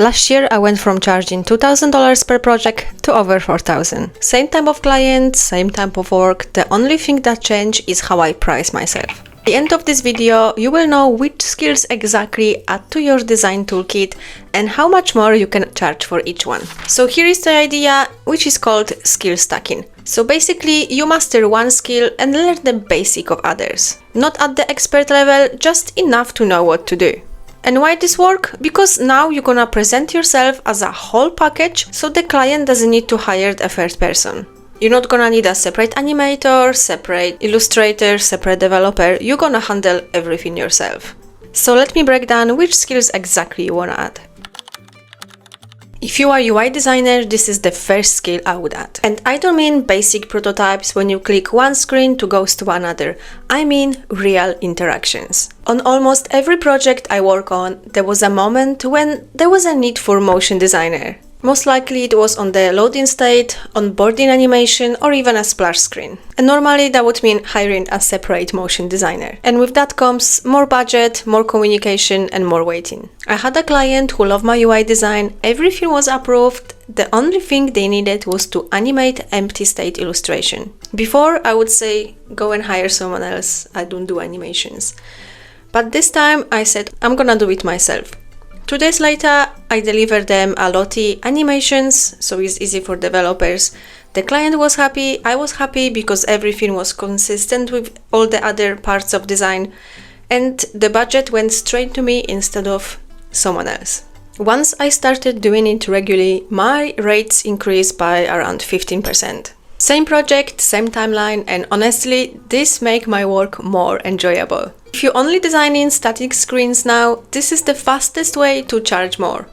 Last year, I went from charging $2,000 per project to over $4,000. Same type of client, same type of work. The only thing that changed is how I price myself. At the end of this video, you will know which skills exactly add to your design toolkit and how much more you can charge for each one. So here is the idea, which is called skill stacking. So basically, you master one skill and learn the basic of others. Not at the expert level, just enough to know what to do. And why this work? Because now you're gonna present yourself as a whole package, so the client doesn't need to hire a third person. You're not gonna need a separate animator, separate illustrator, separate developer. You're gonna handle everything yourself. So let me break down which skills exactly you wanna add. If you are UI designer, this is the first skill I would add. And I don't mean basic prototypes when you click one screen to go to another. I mean real interactions. On almost every project I work on, there was a moment when there was a need for motion designer. Most likely it was on the loading state, onboarding animation, or even a splash screen. And normally that would mean hiring a separate motion designer. And with that comes more budget, more communication, and more waiting. I had a client who loved my UI design, everything was approved, the only thing they needed was to animate empty state illustration. Before, I would say, go and hire someone else, I don't do animations. But this time I said, I'm gonna do it myself. 2 days later, I delivered them a Lottie animations, so it's easy for developers. The client was happy, I was happy because everything was consistent with all the other parts of design, and the budget went straight to me instead of someone else. Once I started doing it regularly, my rates increased by around 15%. Same project, same timeline, and honestly, this makes my work more enjoyable. If you're only designing static screens now, this is the fastest way to charge more.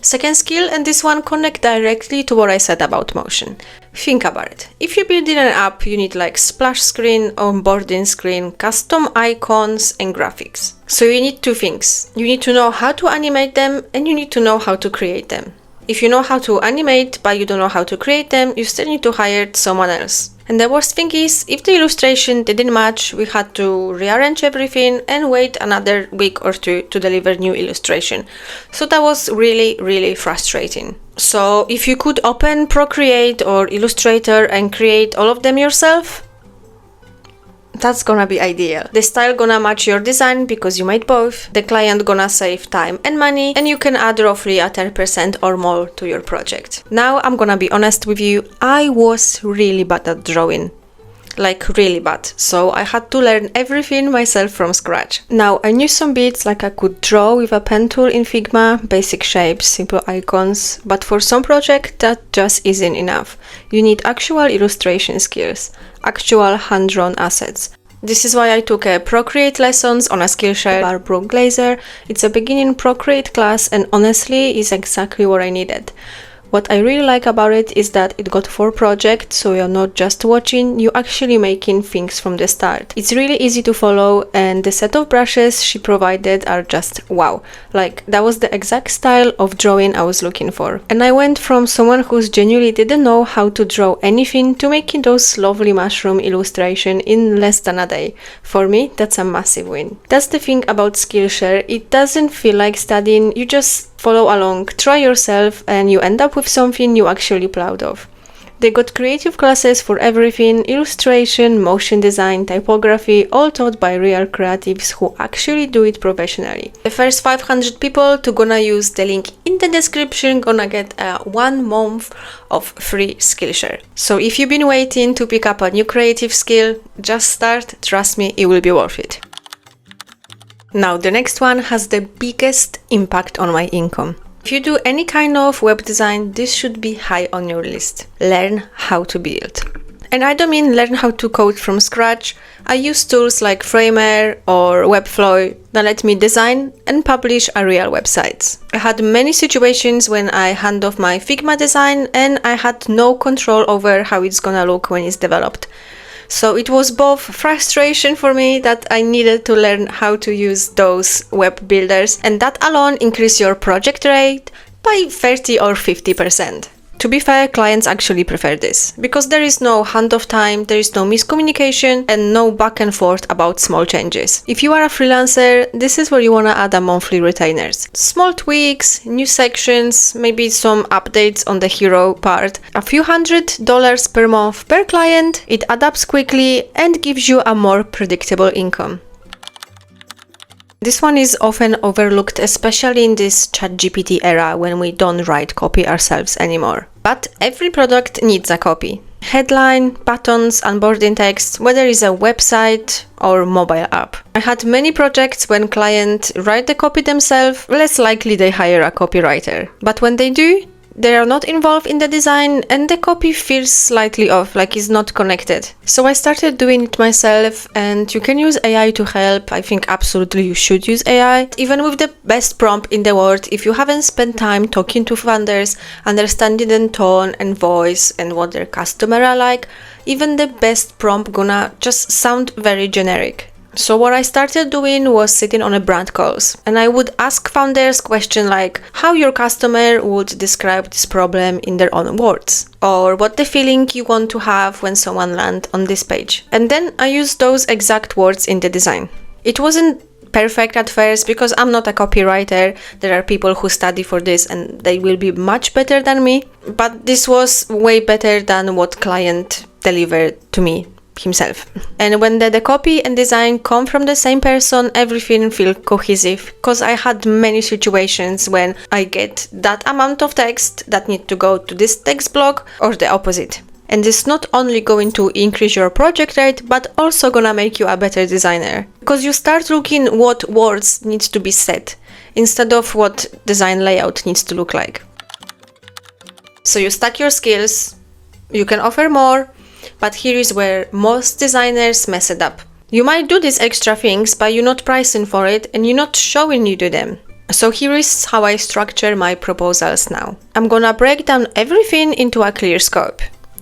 Second skill, and this one connects directly to what I said about motion. Think about it. If you're building an app, you need like splash screen, onboarding screen, custom icons, and graphics. So you need two things. You need to know how to animate them, and you need to know how to create them. If you know how to animate, but you don't know how to create them, you still need to hire someone else. And the worst thing is, if the illustration didn't match, we had to rearrange everything and wait another week or two to deliver new illustration. So that was really frustrating. So if you could open Procreate or Illustrator and create all of them yourself, that's gonna be ideal. The style gonna match your design because you made both. The client gonna save time and money, and you can add roughly a 10% or more to your project. Now I'm gonna be honest with you, I was really bad at drawing. Like really bad. So I had to learn everything myself from scratch. Now I knew some bits, like I could draw with a pen tool in Figma, basic shapes, simple icons, but for some project that just isn't enough. You need actual illustration skills, actual hand-drawn assets. This is why I took a Procreate lessons on a Skillshare by Brooke Glazer. It's a beginning Procreate class and honestly is exactly what I needed. What I really like about it is that it got 4 projects, so you're not just watching, you're actually making things from the start. It's really easy to follow, and the set of brushes she provided are just wow. Like, that was the exact style of drawing I was looking for. And I went from someone who genuinely didn't know how to draw anything to making those lovely mushroom illustration in less than a day. For me, that's a massive win. That's the thing about Skillshare, it doesn't feel like studying, you just follow along, try yourself, and you end up with something you're actually proud of. They got creative classes for everything, illustration, motion design, typography, all taught by real creatives who actually do it professionally. The first 500 people to gonna use the link in the description gonna get a 1 month of free Skillshare. So if you've been waiting to pick up a new creative skill, just start, trust me, it will be worth it. Now, the next one has the biggest impact on my income. If you do any kind of web design, this should be high on your list. Learn how to build. And I don't mean learn how to code from scratch. I use tools like Framer or Webflow that let me design and publish a real websites. I had many situations when I hand off my Figma design and I had no control over how it's gonna look when it's developed. So it was both frustration for me that I needed to learn how to use those web builders, and that alone increased your project rate by 30 or 50%. To be fair, clients actually prefer this, because there is no handoff time, there is no miscommunication, and no back and forth about small changes. If you are a freelancer, this is where you want to add a monthly retainers. Small tweaks, new sections, maybe some updates on the hero part. A few $100 per month per client, it adds up quickly and gives you a more predictable income. This one is often overlooked, especially in this ChatGPT era when we don't write copy ourselves anymore. But every product needs a copy. Headline, buttons, onboarding text, whether it's a website or mobile app. I had many projects when clients write the copy themselves, less likely they hire a copywriter. But when they do, they are not involved in the design and the copy feels slightly off, like it's not connected. So I started doing it myself, and you can use AI to help. I think absolutely you should use AI. Even with the best prompt in the world, if you haven't spent time talking to founders, understanding the tone and voice and what their customer are like, even the best prompt gonna just sound very generic. So what I started doing was sitting on a brand calls, and I would ask founders questions like how your customer would describe this problem in their own words, or what the feeling you want to have when someone lands on this page. And then I used those exact words in the design. It wasn't perfect at first because I'm not a copywriter. There are people who study for this and they will be much better than me, but this was way better than what client delivered to me himself. And when the copy and design come from the same person, everything feels cohesive, because I had many situations when I get that amount of text that need to go to this text block or the opposite. And it's not only going to increase your project rate, but also gonna make you a better designer, because you start looking what words needs to be said instead of what design layout needs to look like. So you stack your skills, you can offer more, but here is where most designers mess it up. You might do these extra things, but you're not pricing for it and you're not showing you do them. So here is how I structure my proposals now. I'm gonna break down everything into a clear scope.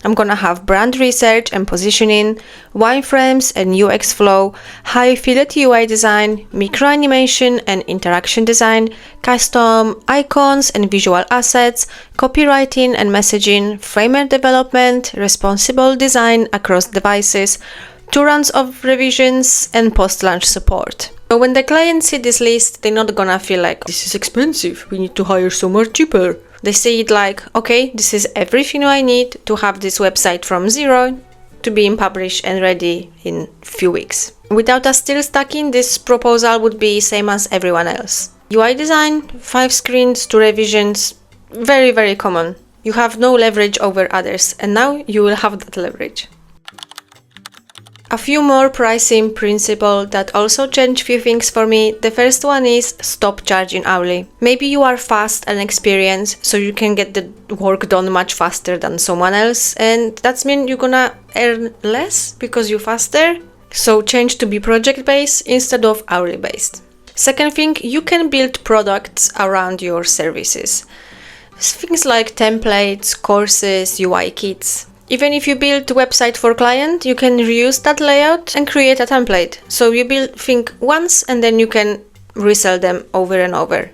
I'm gonna have brand research and positioning, wireframes and UX flow, high fidelity UI design, micro animation and interaction design, custom icons and visual assets, copywriting and messaging, framework development, responsible design across devices, 2 rounds of revisions, and post-launch support. So when the clients see this list, they're not gonna feel like, this is expensive, we need to hire somewhere cheaper. They see it like, okay, this is everything I need to have this website from zero to being published and ready in few weeks. Without us still stacking, this proposal would be same as everyone else. UI design, 5 screens, 2 revisions, very, very common. You have no leverage over others, and now you will have that leverage. A few more pricing principles that also change few things for me. The first one is stop charging hourly. Maybe you are fast and experienced, so you can get the work done much faster than someone else, and that means you're gonna earn less because you're faster. So change to be project-based instead of hourly-based. Second thing, you can build products around your services. Things like templates, courses, UI kits. Even if you build a website for client, you can reuse that layout and create a template. So you build things once and then you can resell them over and over.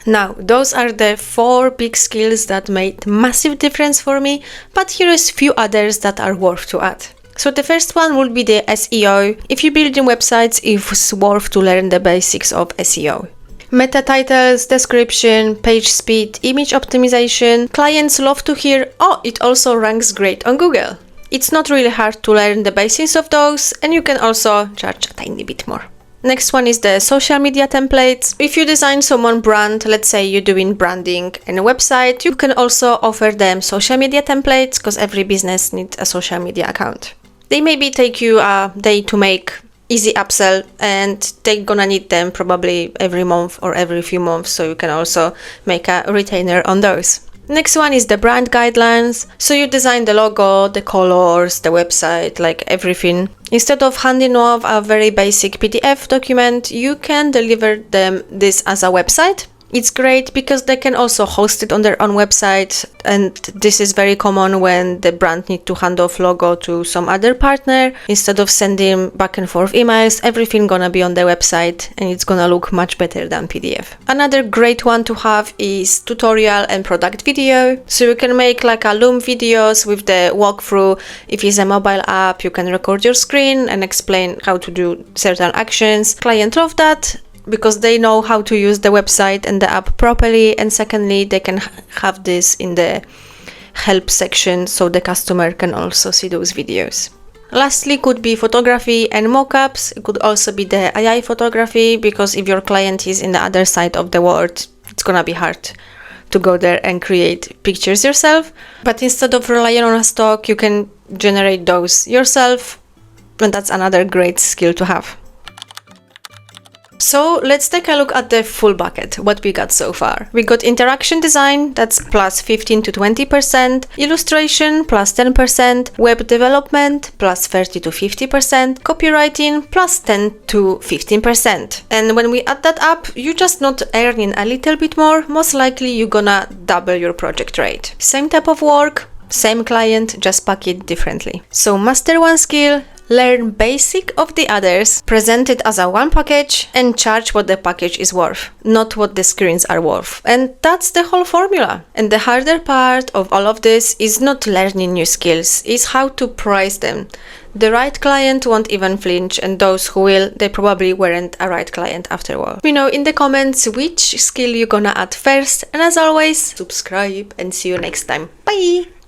Now, those are the 4 big skills that made massive difference for me, but here is few others that are worth to add. So the first one would be the SEO. If you're building websites, it's worth to learn the basics of SEO. Meta titles, description, page speed, image optimization. Clients love to hear, oh, it also ranks great on Google. It's not really hard to learn the basics of those, and you can also charge a tiny bit more. Next one is the social media templates. If you design someone brand, let's say you're doing branding and a website, you can also offer them social media templates, because every business needs a social media account. They maybe take you a day to make, easy upsell, and they're gonna need them probably every month or every few months, so you can also make a retainer on those. Next one is the brand guidelines. So you design the logo, the colors, the website, like everything. Instead of handing off a very basic PDF document, you can deliver them this as a website. It's great because they can also host it on their own website, and this is very common when the brand need to hand off logo to some other partner. Instead of sending back and forth emails, everything gonna be on the website and it's gonna look much better than PDF. Another great one to have is tutorial and product video. So you can make like a Loom videos with the walkthrough. If it's a mobile app, you can record your screen and explain how to do certain actions. Clients love that, because they know how to use the website and the app properly, and secondly, they can have this in the help section so the customer can also see those videos. Lastly, could be photography and mockups. It could also be the AI photography, because if your client is in the other side of the world, it's gonna be hard to go there and create pictures yourself. But instead of relying on a stock, you can generate those yourself, and that's another great skill to have. So let's take a look at the full bucket, what we got so far. We got interaction design, that's plus 15 to 20%, illustration plus 10%, web development plus 30 to 50%, copywriting plus 10 to 15%. And when we add that up, you're just not earning a little bit more, most likely you're gonna double your project rate. Same type of work, same client, just pack it differently. So master one skill, learn basic of the others, present it as a one package, and charge what the package is worth, not what the screens are worth. And that's the whole formula. And the harder part of all of this is not learning new skills, is how to price them. The right client won't even flinch, and those who will, they probably weren't a right client after all. Let me know in the comments which skill you're gonna add first, and as always, subscribe and see you next time. Bye!